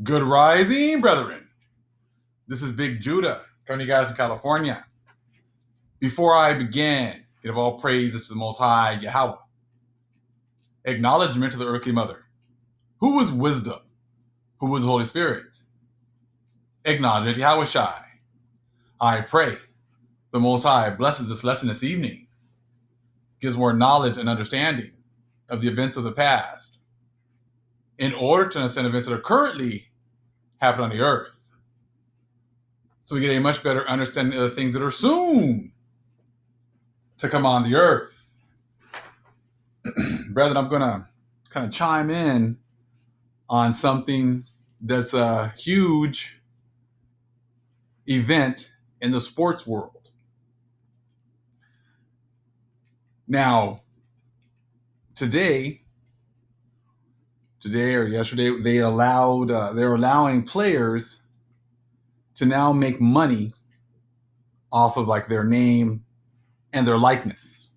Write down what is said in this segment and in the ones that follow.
Good rising, brethren. This is Big Judah coming to you guys from California. Before I begin, give all praises to the Most High Yahweh. Acknowledgement to the earthly mother. Who is wisdom? Who is the Holy Spirit? Acknowledgement to Yahweh Shai. I pray the Most High blesses this lesson this evening, gives more knowledge and understanding of the events of the past in order to understand events that are currently happening on the earth. So we get a much better understanding of the things that are soon to come on the earth. Brethren, I'm going to kind of chime in on something that's a huge event in the sports world. Now, today or yesterday, they're allowing players to now make money off of like their name and their likeness.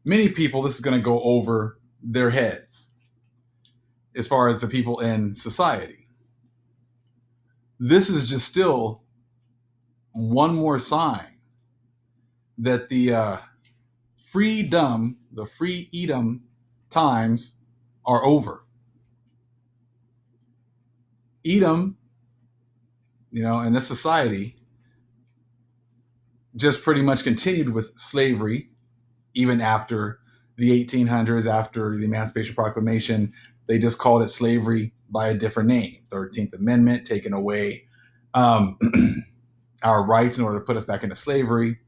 Many people, this is going to go over their heads as far as the people in society. This is just still one more sign that the freedom times are over. Edom, in this society, just pretty much continued with slavery even after the 1800s, after the Emancipation Proclamation. They just called it slavery by a different name. 13th Amendment, taking away our rights in order to put us back into slavery.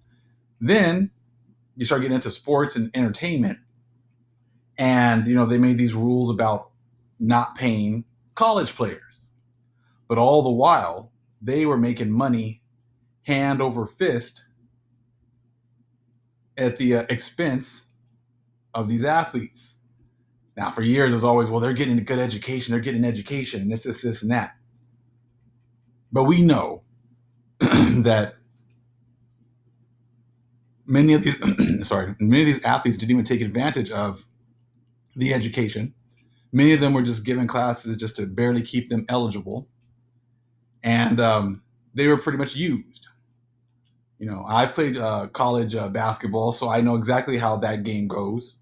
Then you start getting into sports and entertainment. And, they made these rules about not paying college players. But all the while, they were making money hand over fist at the expense of these athletes. Now, for years, it's always, well, they're getting a good education. They're getting education, and this, and that. But we know that many of these athletes didn't even take advantage of the education. Many of them were just given classes just to barely keep them eligible. And they were pretty much used. I played college basketball, so I know exactly how that game goes.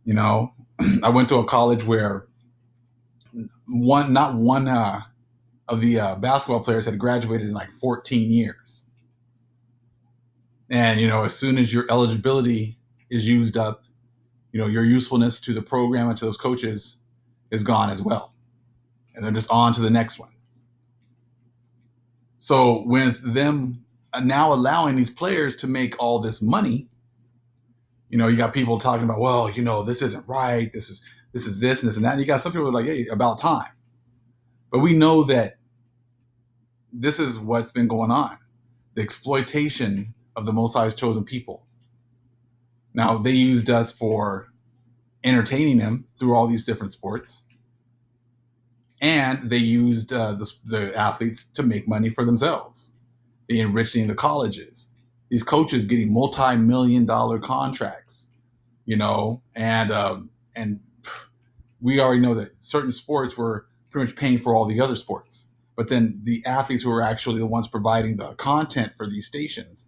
I went to a college where not one of the basketball players had graduated in like 14 years. And, as soon as your eligibility is used up, your usefulness to the program and to those coaches is gone as well. And they're just on to the next one. So with them now allowing these players to make all this money, you got people talking about, well, this isn't right. This is this and this and that. And you got some people who are like, hey, about time. But we know that this is what's been going on. The exploitation of the Most High's chosen people. Now, they used us for entertaining them through all these different sports. And they used the athletes to make money for themselves. They enriching the colleges. These coaches getting multi-million-dollar contracts, and we already know that certain sports were pretty much paying for all the other sports. But then the athletes who were actually the ones providing the content for these stations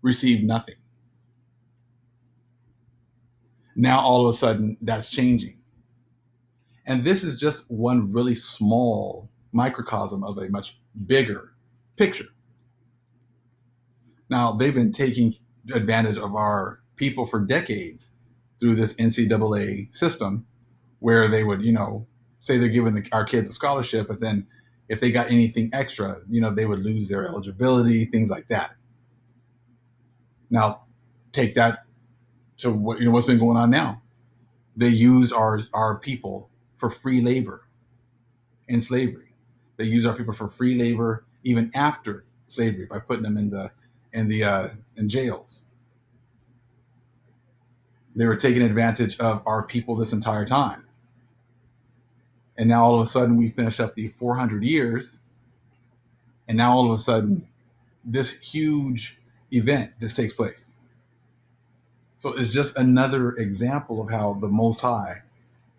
received nothing. Now, all of a sudden, that's changing. And this is just one really small microcosm of a much bigger picture. Now, they've been taking advantage of our people for decades through this NCAA system where they would, say they're giving our kids a scholarship, but then if they got anything extra, they would lose their eligibility, things like that. Now, take that to what, what's been going on now. They used our people for free labor in slavery. They used our people for free labor even after slavery by putting them in jails. They were taking advantage of our people this entire time. And now all of a sudden we finish up the 400 years. And now all of a sudden this huge event just takes place. So it's just another example of how the Most High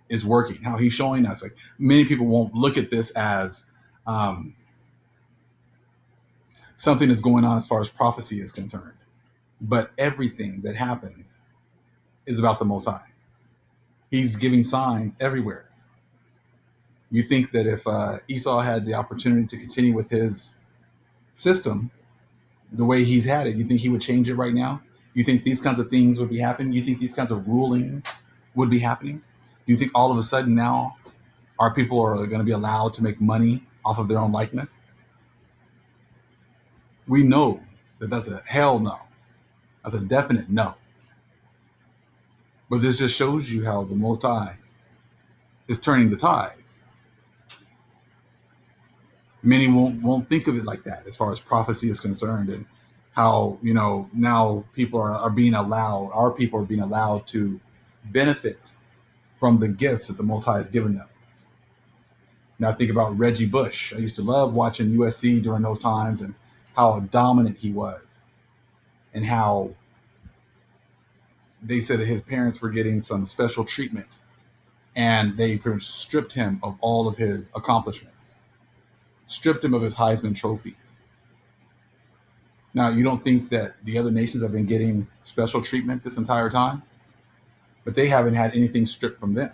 is working, how he's showing us. Like, many people won't look at this as um, something that's going on as far as prophecy is concerned, but everything that happens is about the Most High. He's giving signs everywhere. You think that if Esau had the opportunity to continue with his system the way he's had it, you think he would change it right now? You think these kinds of things would be happening? You think these kinds of rulings would be happening? Do you think all of a sudden now our people are going to be allowed to make money off of their own likeness? We know that that's a hell no. That's a definite no. But this just shows you how the Most High is turning the tide. Many won't think of it like that as far as prophecy is concerned, and how, now people are being allowed, our people are being allowed to benefit from the gifts that the Most High has given them. Now, I think about Reggie Bush. I used to love watching USC during those times, and how dominant he was, and how they said that his parents were getting some special treatment, and they pretty much stripped him of all of his accomplishments, stripped him of his Heisman Trophy. Now, you don't think that the other nations have been getting special treatment this entire time, but they haven't had anything stripped from them.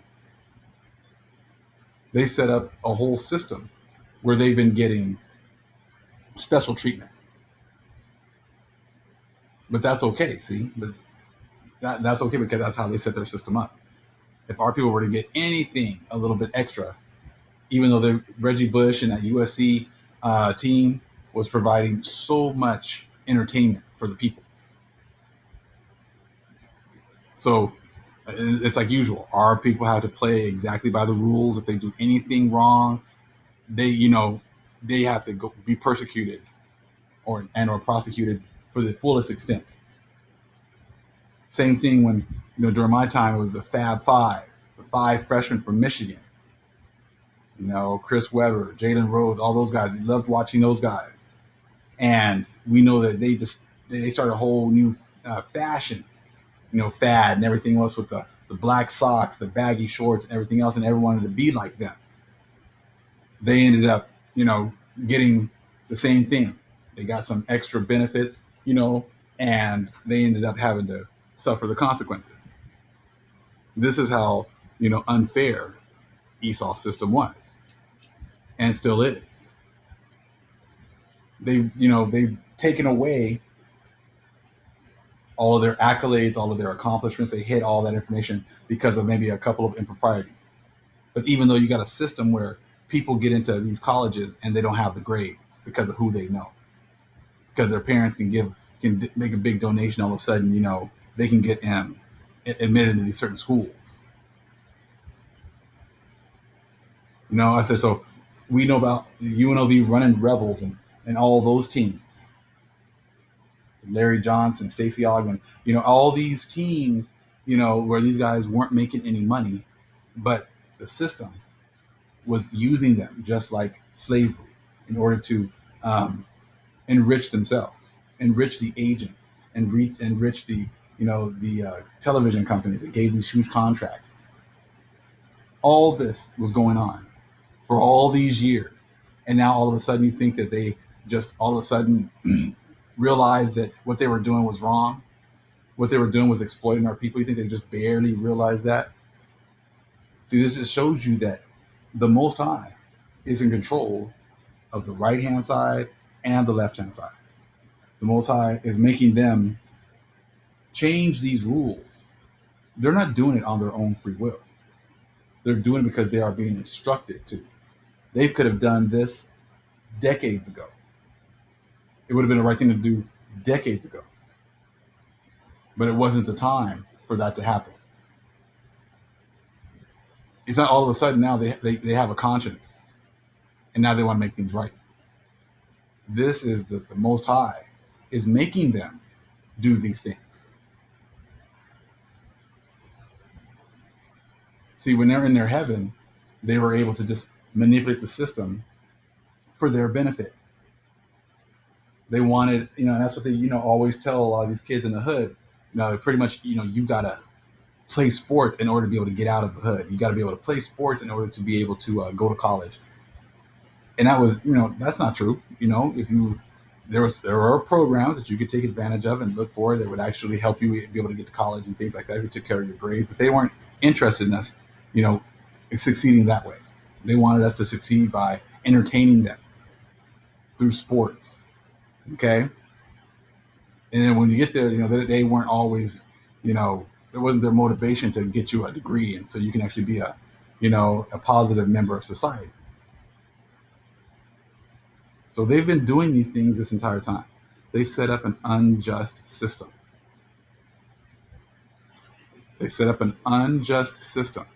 They set up a whole system where they've been getting special treatment. But that's okay, see? That's okay, because that's how they set their system up. If our people were to get anything a little bit extra, even though Reggie Bush and that USC team was providing so much entertainment for the people. So it's like usual. Our people have to play exactly by the rules. If they do anything wrong, they have to go be persecuted or prosecuted for the fullest extent. Same thing when, during my time, it was the Fab Five, the 5 freshmen from Michigan. Chris Webber, Jalen Rose, all those guys. You loved watching those guys. And we know that they started a whole new fashion, fad and everything else, with the black socks, the baggy shorts, and everything else, and everyone wanted to be like them. They ended up, getting the same thing. They got some extra benefits, and they ended up having to suffer the consequences. This is how, unfair Esau's system was, and still is. They've taken away all of their accolades, all of their accomplishments. They hid all that information because of maybe a couple of improprieties. But even though you got a system where people get into these colleges and they don't have the grades because of who they know, because their parents can make a big donation, all of a sudden, they can get admitted into these certain schools. I said, so we know about UNLV running Rebels and all those teams. Larry Johnson, Stacey Ogman, all these teams, where these guys weren't making any money, but the system was using them just like slavery in order to enrich themselves, enrich the agents, and enrich the television companies that gave these huge contracts. All this was going on for all these years, and now all of a sudden you think that they just all of a sudden realized that what they were doing was wrong. What they were doing was exploiting our people. You think they just barely realized that? See, this just shows you that the Most High is in control of the right-hand side and the left-hand side. The Most High is making them change these rules. They're not doing it on their own free will. They're doing it because they are being instructed to. They could have done this decades ago. It would have been the right thing to do decades ago. But it wasn't the time for that to happen. It's not all of a sudden now they have a conscience and now they want to make things right. This is the Most High is making them do these things. See, when they're in their heaven, they were able to just manipulate the system for their benefit. They wanted, and that's what they, always tell a lot of these kids in the hood. Pretty much, you've got to play sports in order to be able to get out of the hood. You got to be able to play sports in order to be able to go to college. And that was, that's not true. If you there are programs that you could take advantage of and look for that would actually help you be able to get to college and things like that. Who took care of your grades, but they weren't interested in us, you know, succeeding that way. They wanted us to succeed by entertaining them through sports. Okay, and then when you get there, they weren't always, it wasn't their motivation to get you a degree, and so you can actually be a positive member of society. So they've been doing these things this entire time. They set up an unjust system. They set up an unjust system,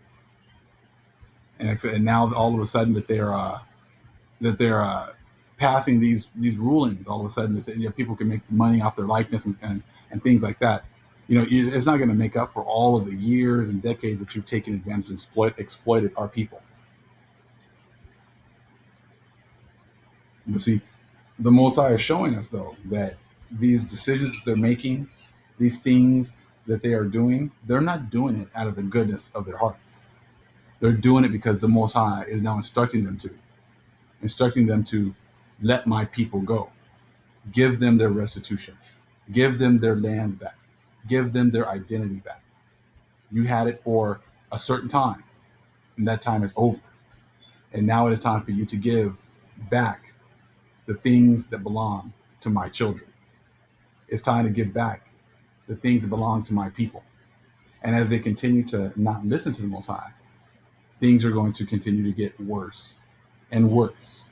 and now all of a sudden that they're passing these rulings. All of a sudden that people can make money off their likeness and things like that. It's not going to make up for all of the years and decades that you've taken advantage and exploited our people. But see, the Most High is showing us, though, that these decisions that they're making, these things that they are doing, they're not doing it out of the goodness of their hearts. They're doing it because the Most High is now instructing them to let my people go, give them their restitution, give them their lands back, give them their identity back. You had it for a certain time, and that time is over. And now it is time for you to give back the things that belong to my children. It's time to give back the things that belong to my people. And as they continue to not listen to the Most High, things are going to continue to get worse and worse.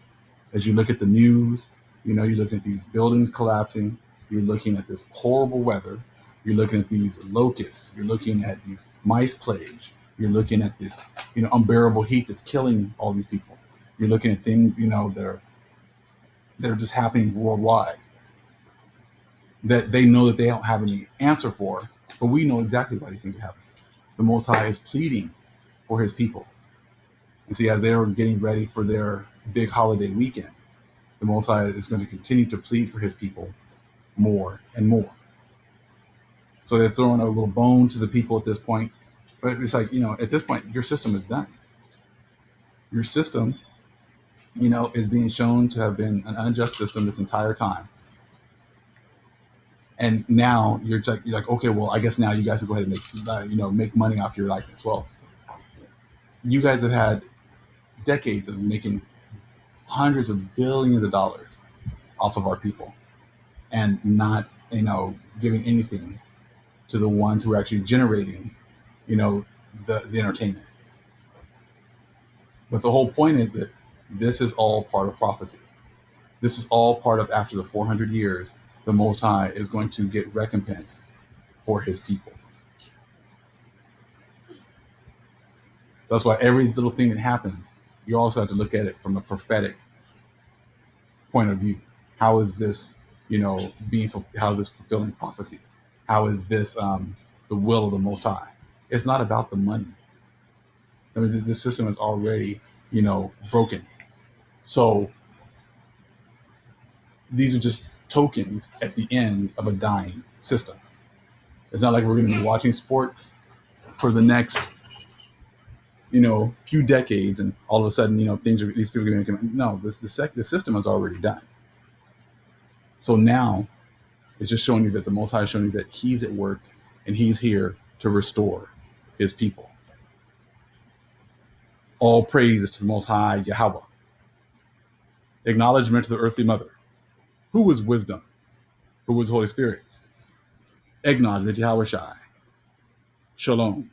As you look at the news, you're looking at these buildings collapsing, you're looking at this horrible weather, you're looking at these locusts, you're looking at these mice plagues, you're looking at this, unbearable heat that's killing all these people. You're looking at things, that are just happening worldwide that they know that they don't have any answer for, but we know exactly why these things are happening. The Most High is pleading for his people. And see, as they're getting ready for their big holiday weekend, the Most High is going to continue to plead for his people more and more. So they're throwing a little bone to the people at this point. But it's like, at this point, your system is done. Your system, is being shown to have been an unjust system this entire time. And now you're like, okay, well, I guess now you guys will go ahead and make money off your likeness. Well, you guys have had decades of making hundreds of billions of dollars off of our people and not, giving anything to the ones who are actually generating, the entertainment. But the whole point is that this is all part of prophecy. This is all part of, after the 400 years, the Most High is going to get recompense for his people. So that's why every little thing that happens, you also have to look at it from a prophetic point of view. How is this, how is this fulfilling prophecy? How is this the will of the Most High? It's not about the money. I mean, this system is already, broken. So these are just tokens at the end of a dying system. It's not like we're going to be watching sports for the next, few decades, and all of a sudden, these people are going to make. No, the system is already done. So now it's just showing you that the Most High is showing you that he's at work and he's here to restore his people. All praises to the Most High Yahweh. Acknowledgement to the earthly mother. Who is wisdom? Who is Holy Spirit? Acknowledgement to Yahweh Shai. Shalom.